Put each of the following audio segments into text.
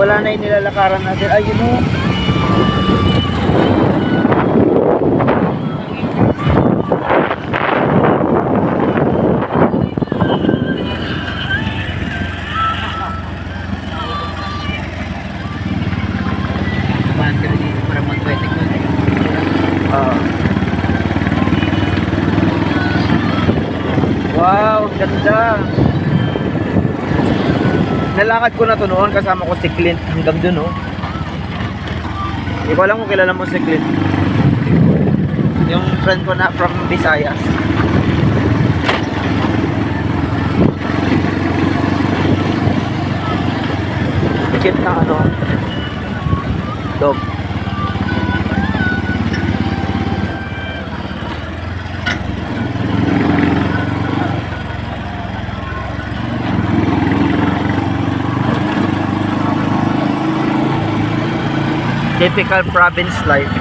wala na yung nilalakaran natin. Ay, yun o. Wow, ganda. Nalakad ko na to noon, kasama ko si Clint hanggang dun, oh. Hindi ko alam kung kilala mo si Clint. Yung friend ko na from Visayas. Tikit na ano, dog. Typical province life.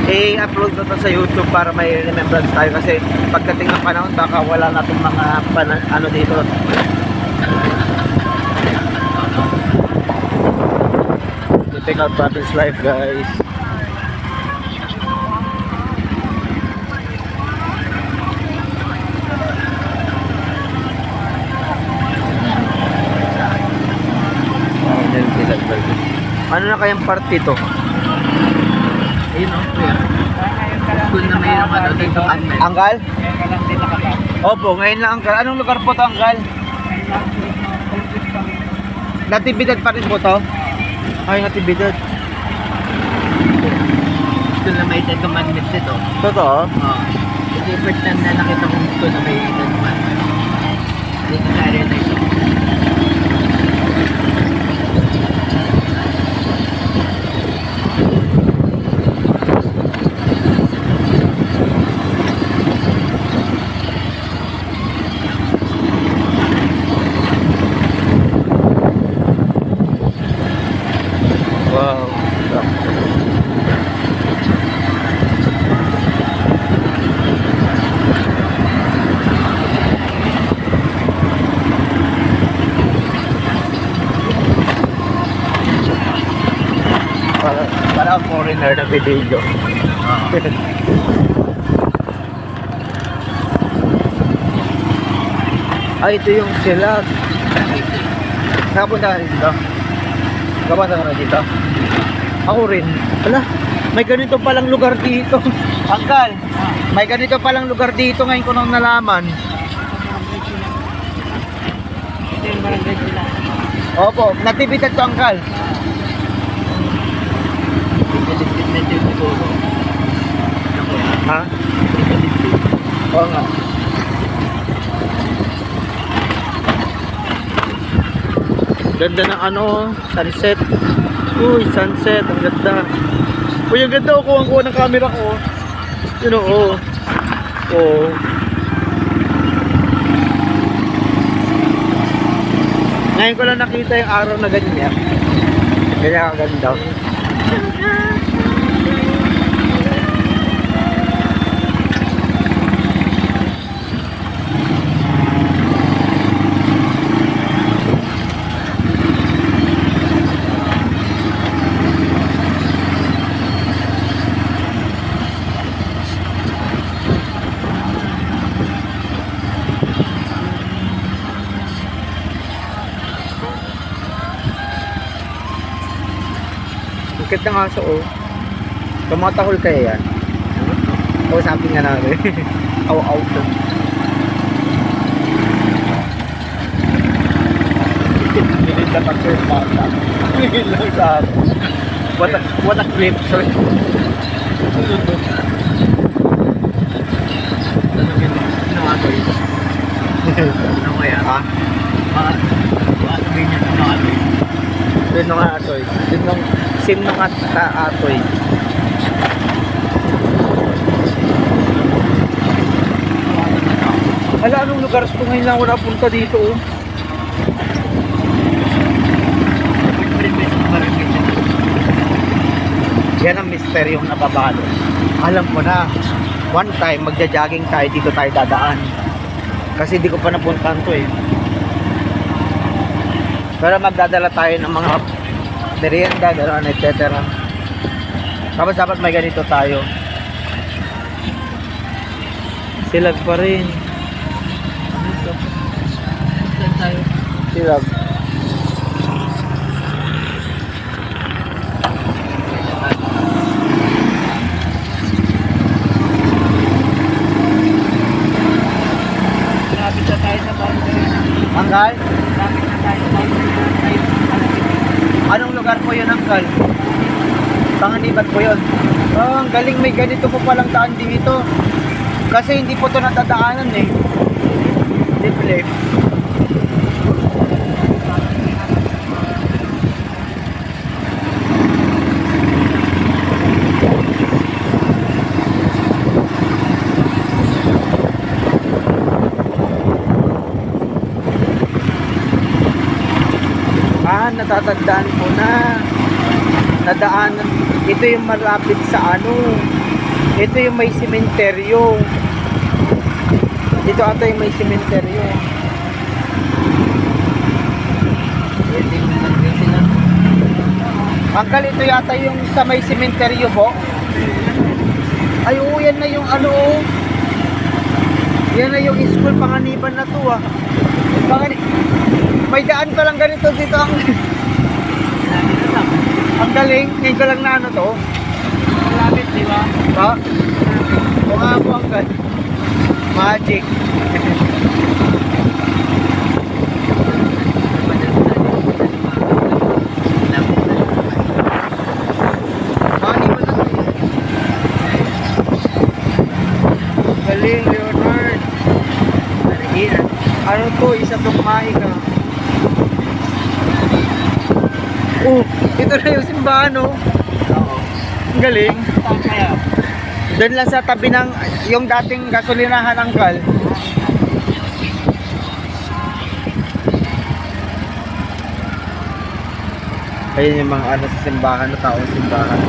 I-upload ko to sa YouTube para may remembrance tayo, kasi pagdating ng panahon baka wala na itong mga ano dito. Typical province life, guys. Ano na kayang part ito? Ayun o, kuya. Kung na may naman o dito Anggal? Opo, ngayon lang Anggal. Anong lugar po to, Anggal? Natividad pa rin po to? Ay, Natividad. Ito na may Ten Commandments ito. Totoo? Oo. Ito yung first time na nakita kong ito na may Ten Commandments. Dito sa area na ito. Wow. Para foreigner na video. Ay, ito yung silag. Nakapunta ka dito? Nakapunta ka dito? Ako rin. Ala, may ganito palang lugar dito. Angkal, may ganito palang lugar dito, ngayon ko nang nalaman. Ito yung barangay sila. Opo, Natividad to, Angkal. Ha? Oo nga. Ganda ng ano, sunset. Uy, sunset, ang ganda. Uy, ang ganda, kuha ng camera ko. Yun o, oh. Oh. Ngayon ko lang nakita yung araw na ganyan. Ganyan kaganda. Bakit ng aso, oh? Tumatahol kaya yan? O something nga namin. Aw-aw to. Minit na pag-surf bata. Minit lang sa akin. What a clip, sorry. Ano nga ito ito? Ano kaya? Ha? Ano ba yun yung ano ito? Yun nung atoy. Yun nung sim nung atoy. Hala, anong lugar ito? Ngayon lang ako napunta dito, oh. Yan ang misteryong nababalo. Alam ko na, one time magja-jogging tayo, dito tayo dadaan. Kasi di ko pa napuntahan to, eh. Pero magdadala tayo ng mga merienda, gano'n, etc. Tapos dapat may ganito tayo. Silag pa rin. Dito. Saan tayo? Silag. Lapit na tayo sa boundary na. Angkal? Lapit na tayo sa boundary na tayo. Anong lugar po yun, Angkal? Panganiban po yun. Oh, ang galing, may ganito po palang daan dito. Kasi hindi po ito natadaanan eh. Libre. Natatandaan ko na. Nadaanan. Ito yung malapit sa ano. Ito yung may sementeryo. Dito ata yung may sementeryo. Pwede mo lang sila. Angkal, ito yata yung sa may sementeryo po. Ay, oo, yan na yung ano. Yan na yung school Panganiban na to ah. May daan pa lang ganito dito ang Lapit na lang. ang galing. Ngayon ko lang na ano to. Lapit, di ba? Ha? O nga po, Angkal. Magic. Panganiban na to. Galing, Leonard. Ano to? Isa tong maika. Oh, ito na yung simbahan, oh. Oo. Ang galing. Saan kaya? Doon lang sa tabi ng yung dating gasolinahan, Angkal. Ayun yung mga ano sa simbahan, na taong simbahan.